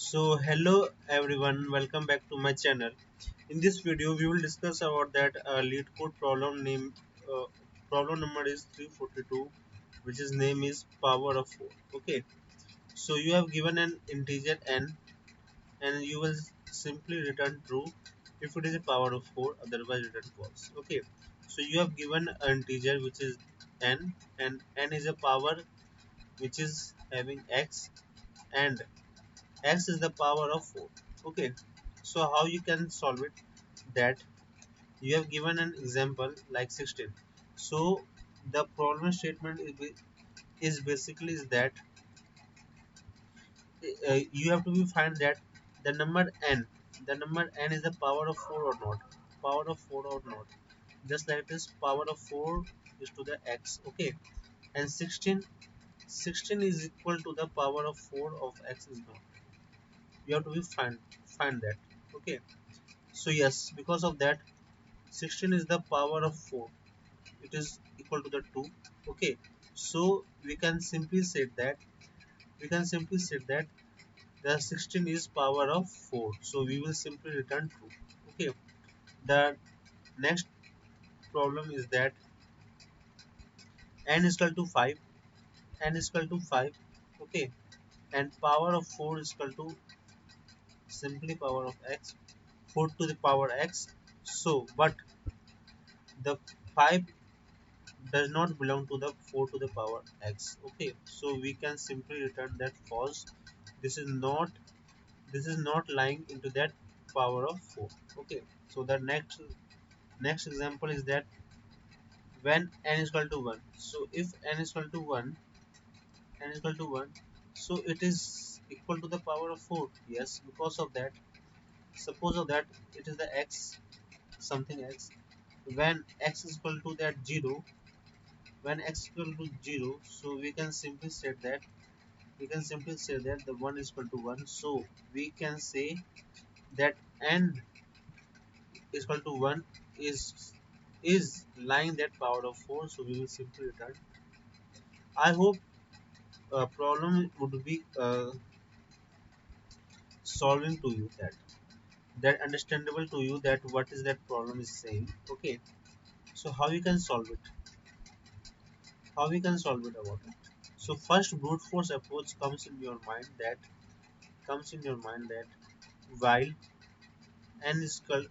So hello everyone, welcome back to my channel. In this video we will discuss about that lead code problem name. Problem number is 342, which is name is power of 4. Okay, so you have given an integer n and you will simply return true if it is a power of 4, otherwise return false. Okay, so you have given an integer which is n, and n is a power which is having x, and x is the power of 4. Okay, so how you can solve it? That you have given an example like 16. So the problem statement is basically is that you have to be find that the number n, the number n is the power of 4 or not, power of 4 or not. Just like this, power of 4 is to the x. Okay, and 16 is equal to the power of 4 of x is not. You have to be find that. Okay, so yes, because of that 16 is the power of 4, it is equal to the 2. Okay, so we can simply say that the 16 is power of 4, so we will simply return true. Okay, the next problem is that n is equal to 5, n is equal to 5. Okay, and power of 4 is equal to simply power of x, 4 to the power x. So but the 5 does not belong to the 4 to the power x. Okay, so we can simply return that false. This is not lying into that power of 4. Okay, so the next example is that when n is equal to 1. So if n is equal to 1, n is equal to 1, so it is equal to the power of 4. Yes, because of that, suppose of that it is the x, something x. When x is equal to that 0, when x is equal to 0, so we can simply say that the 1 is equal to 1. So we can say that n is equal to 1 is lying that power of 4, so we will simply return. I hope problem would be solving to you, that understandable to you, that what is that problem is saying. Okay, so how we can solve it about it. So first, brute force approach comes in your mind that while n is equal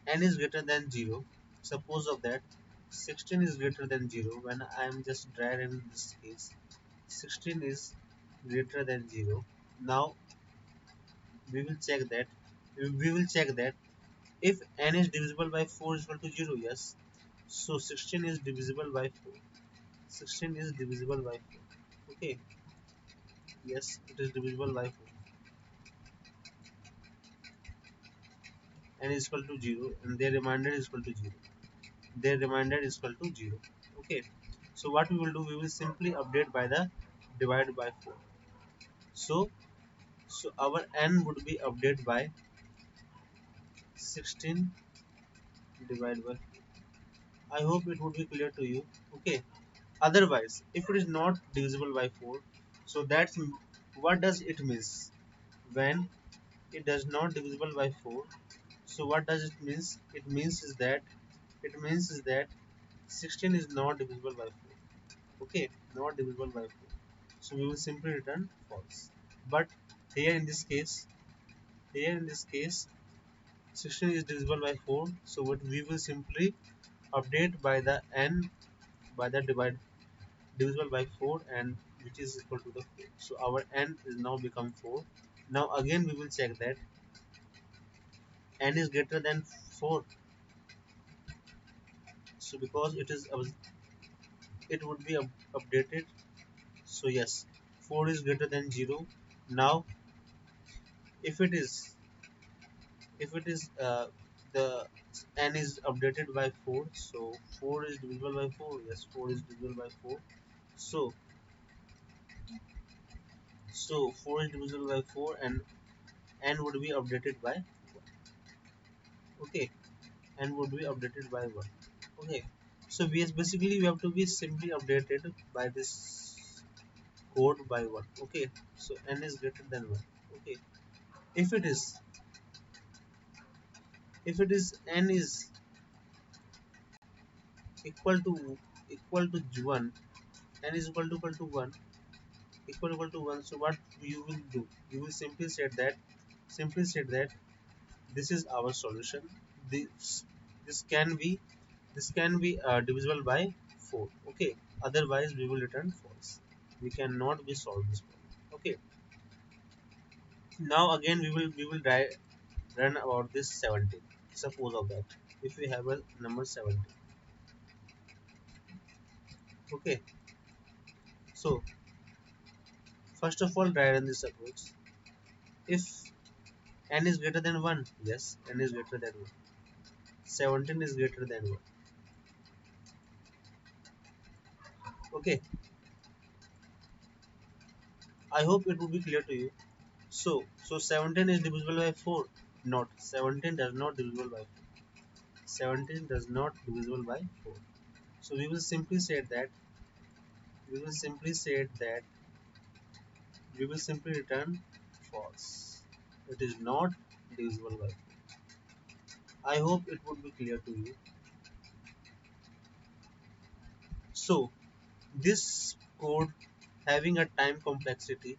n is greater than 0. Suppose of that 16 is greater than 0. When I am just drag in this case, 16 is greater than 0. Now we will check that we will check that if n is divisible by 4 is equal to 0. Yes, so 16 is divisible by 4. 16 is divisible by 4. Okay, yes, it is divisible by 4. N is equal to 0 and their remainder is equal to 0. Their remainder is equal to 0. Okay, so what we will do, we will simply update by the divide by 4. So our n would be updated by 16 divided by 4. I hope it would be clear to you. Okay, otherwise if it is not divisible by 4, so that's what does it means when it does not divisible by 4. So what does it means? It means is that 16 is not divisible by 4. Okay, not divisible by 4, so we will simply return false. But here in this case here in this case 16 is divisible by 4, so what we will simply update by the n, by the divisible by 4, and which is equal to the 4. So our n is now become 4. Now again we will check that n is greater than 4. So because it would be updated. So yes, 4 is greater than 0. Now if it is the n is updated by 4, so 4 is divisible by 4. Yes, 4 is divisible by 4. So so 4 is divisible by 4, and n would be updated by 1. Okay, n would be updated by 1. Okay, so basically we have to be simply updated by this code by 1. Okay, so n is greater than 1. Okay, if it is n is equal to equal to 1, n is equal to 1, equal to 1, so what you will do, you will simply state that this is our solution. This can be divisible by 4. Okay, otherwise we will return false. We cannot be solve this problem. Okay, now again we will run about this 17. Suppose of that, if we have a number 17. Okay, so first of all, try run this approach. If n is greater than 1, yes, n is greater than 1. 17 is greater than 1. Okay, I hope it will be clear to you. So 17 is divisible by 4. Not 17 does not divisible by 4. 17 does not divisible by 4. So we will simply return false. It is not divisible by 4. I hope it would be clear to you. So this code having a time complexity,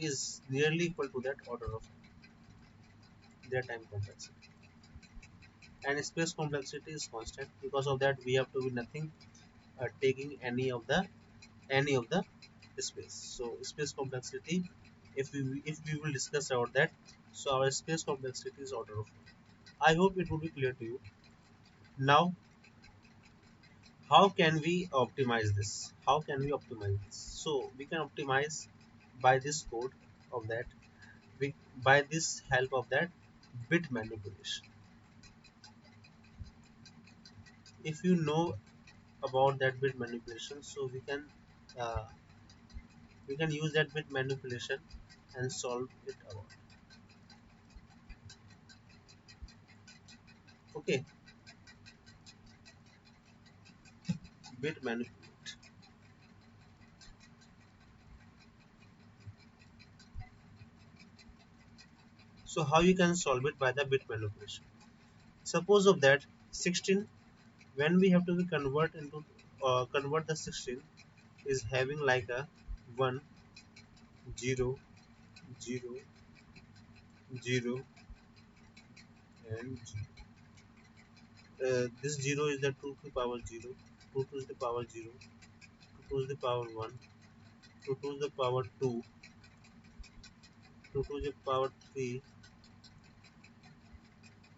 is nearly equal to that order of their time complexity, and space complexity is constant. Because of that, we have to be nothing taking any of the space. So space complexity, if we will discuss about that, so our space complexity is order of 4. I hope it will be clear to you. Now, how can we optimize this? So we can optimize by this code of that, by this help of that bit manipulation. If you know about that bit manipulation, so uh, we can use that bit manipulation and solve it out. Okay, bit manipulate. So how you can solve it by the bit manipulation? Suppose of that 16, when we have to be convert the 16 is having like a 1 0 0 0 and 0. This 0 is the 2 to the power 0, 2 to the power 0, 2 to the power 1, 2 to the power 2, 2 to the power 3,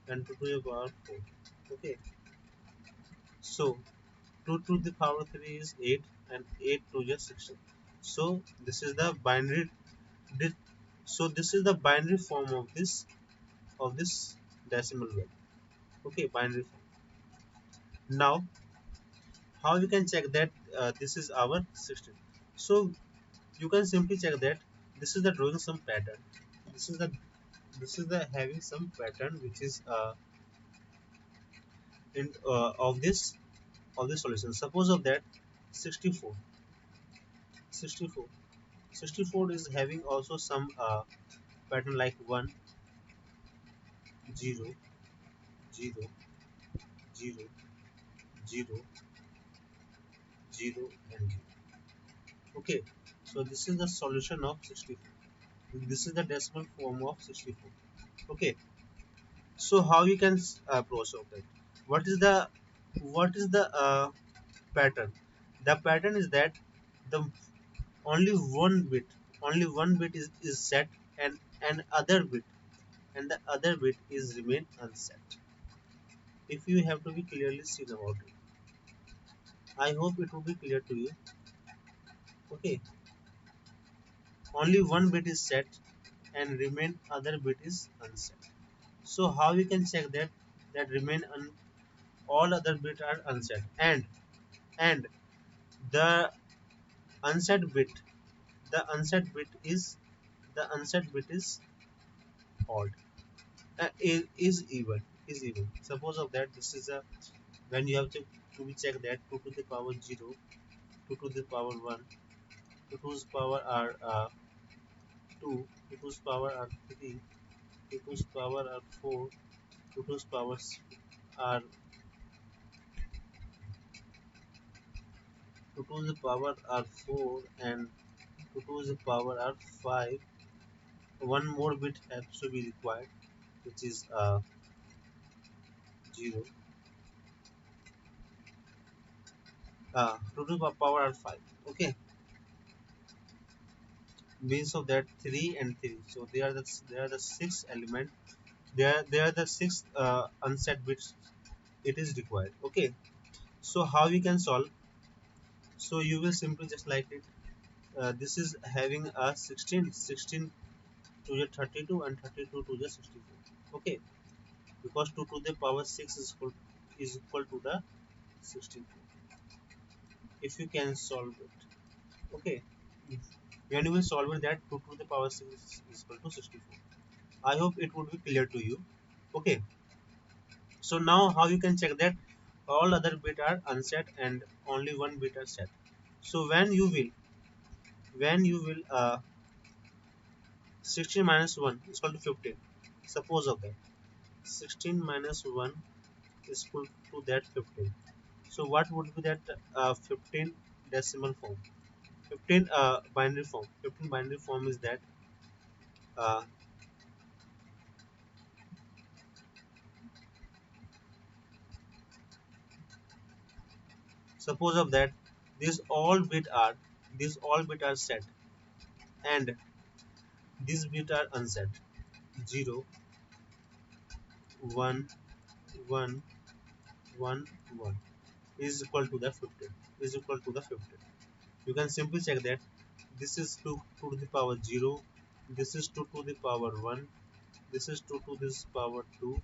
and 2 to the power 4. Okay, so 2 to the power 3 is 8, and 8 to the 16. So this is the binary di- this is the binary form of this decimal value. Okay, binary form. Now how you can check that this is our 16? So you can simply check that this is the drawing some pattern. This is the having some pattern which is in of this solution. Suppose of that 64 64 64 is having also some pattern like 1 0 0 0 0 0 and 0. Okay, so this is the solution of 64. This is the decimal form of 64. Okay, so how you can proceed that? What is the pattern? The pattern is that the only one bit is set, and other bit and the other bit is remain unset. If you have to be clearly seen about it, I hope it will be clear to you. Okay, only one bit is set and remain other bit is unset. So how we can check that remain all other bits are unset, and the unset bit the unset bit is odd, is even. Suppose of that this is a when you have to be check that 2 to the power 0, 2 to the power 1, 2 2's power are 2, 2 2's power are 3, 2 2's power are 4, 2 2's powers are 2 2's power are 4 and 2 2's power are 5. One more bit has to be required, which is 0. 2 to the power are 5. Okay, means of that 3 and 3. So they are the six element. They are the six unset bits it is required. Okay, so how we can solve? So you will simply just like it. This is having a 16 to the 32 and 32 to the 64. Okay, because 2 to the power 6 is equal to the 64. If you can solve it, okay. When you will solve it, that 2 to the power 6 is equal to 64. I hope it would be clear to you. Okay, so now how you can check that all other bit are unset and only one bit are set. So when you will 16 minus 1 is equal to 15. Suppose of that 16 minus 1 is equal to that 15. So what would be that 15 decimal form? 15 binary form. 15 binary form is that uh, suppose of that these all bit are set and these bit are unset. 0 1 1 1 1 is equal to the 15 is equal to the 15. You can simply check that this is 2 to the power 0, this is 2 to the power 1, this is 2 to this power 2,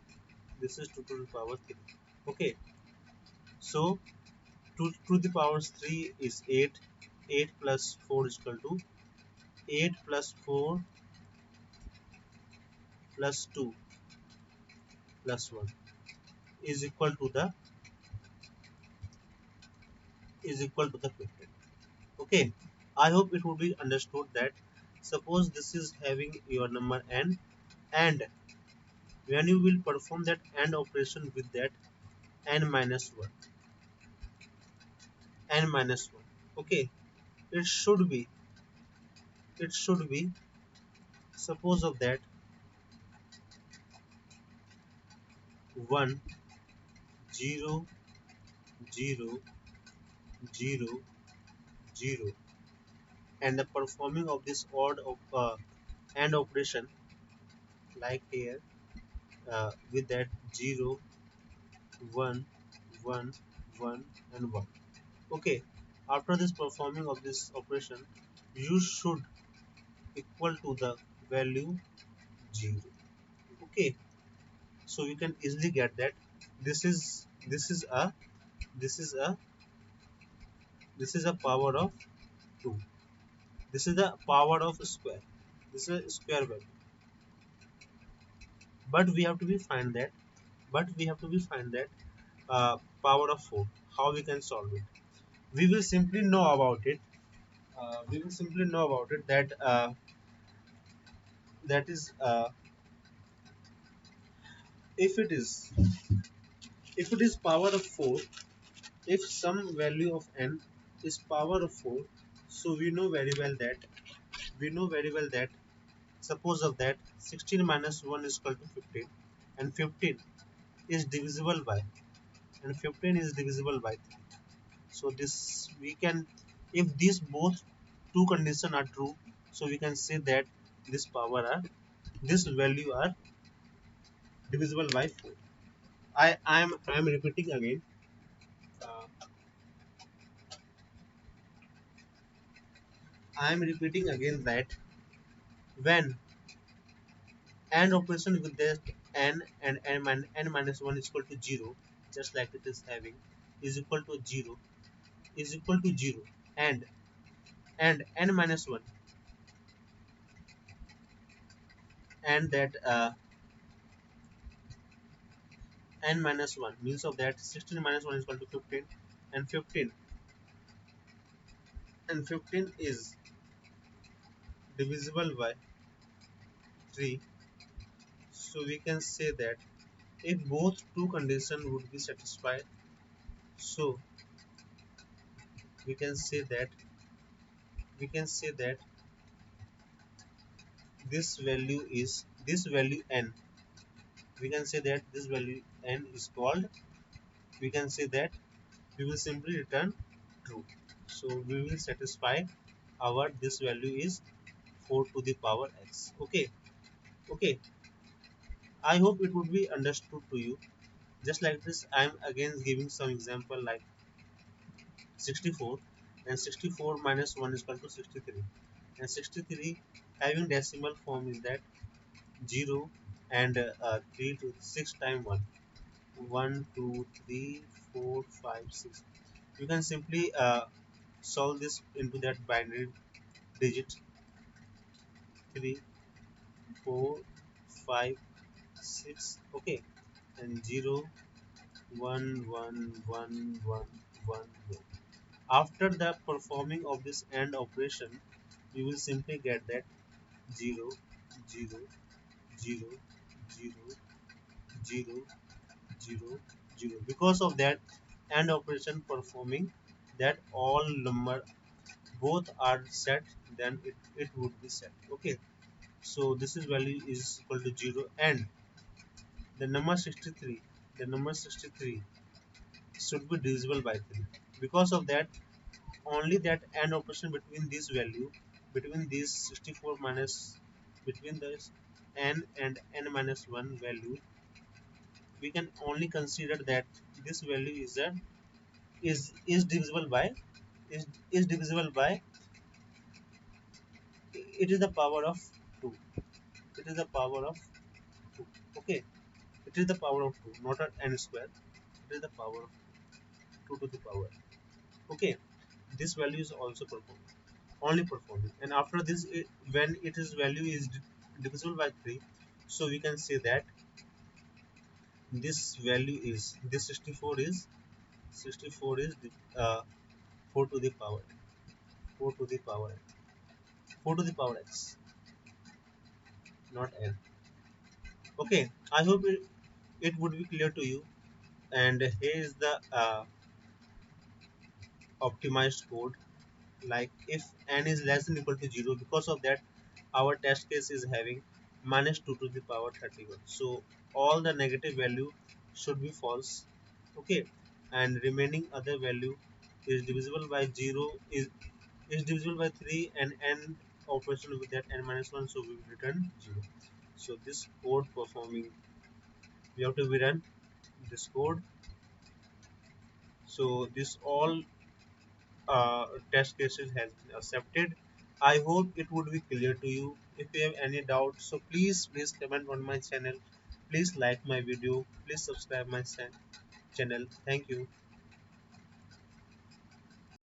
this is 2 to the power 3. Okay, so 2 to the power 3 is 8. 8 plus 4 is equal to 8 plus 4 plus 2 plus 1 is equal to the 15. Okay, I hope it would be understood that suppose this is having your number n, and when you will perform that AND operation with that n minus 1, n minus 1. Okay, it should be it should be suppose of that 1 0 0 0 0, and the performing of this odd of AND operation like here with that 0 1 1 1 and 1. Okay, after this performing of this operation, you should equal to the value 0. Okay, so you can easily get that this is this is a this is a this is a power of 2. This is the power of square. This is a square value. But we have to be find that. But we have to be find that power of 4. How we can solve it? We will simply know about it. We will simply know about it that that is if it is if it is power of 4, if some value of n is power of 4, so we know very well that suppose of that 16 minus 1 is equal to 15, and 15 is divisible by and 15 is divisible by 3. So this we can, if these both two conditions are true, so we can say that this value are divisible by 4. I am repeating again. uh, I am repeating again that when AND operation with that n and n minus 1 is equal to 0, just like it is having, is equal to 0, is equal to 0, and n minus 1, and that n minus 1 means of that 16 minus 1 is equal to 15, and 15 is divisible by 3, so we can say that if both two conditions would be satisfied, so we can say that we can say that this value n, we can say that this value n is called, we can say that we will simply return true. So we will satisfy our this value is 4 to the power x. Okay. Okay, I hope it would be understood to you. Just like this, I am again giving some example like 64, and 64 minus 1 is equal to 63, and 63 having decimal form is that 0 and 3 to 6 times 1, 1 2 3 4 5 6. You can simply solve this into that binary digit 3 4 5 6. Okay, and 0 1 1 1 1 1 1. After the performing of this AND operation, you will simply get that 0 0 0 0 0 0 0. Because of that AND operation performing, that all number both are set, then it would be set. Okay, so this is value is equal to 0, and the number 63, the number 63 should be divisible by 3. Because of that, only that AND operation between this value, between these 64 minus, between this n and n minus 1 value, we can only consider that this value is divisible by, is divisible by, it is the power of 2, it is the power of 2. Okay, it is the power of 2, not an n square, it is the power of 2 to the power. Okay, this value is also performing, only performing, and after this when it is value is divisible by 3, so we can say that this value is this 64 is 64 is uh, 4 to the power, 4 to the power 4 to the power x, not n. Okay, I hope it would be clear to you. And here is the optimized code, like if n is less than equal to 0, because of that our test case is having minus 2 to the power 31, so all the negative value should be false. Okay, and remaining other value is divisible by 0, is divisible by 3, and n operation with that n minus 1, so we will return 0. So this code performing, we have to run this code. So this all test cases has been accepted. I hope it would be clear to you. If you have any doubt, so please comment on my channel. Please like my video. Please subscribe my channel. Thank you.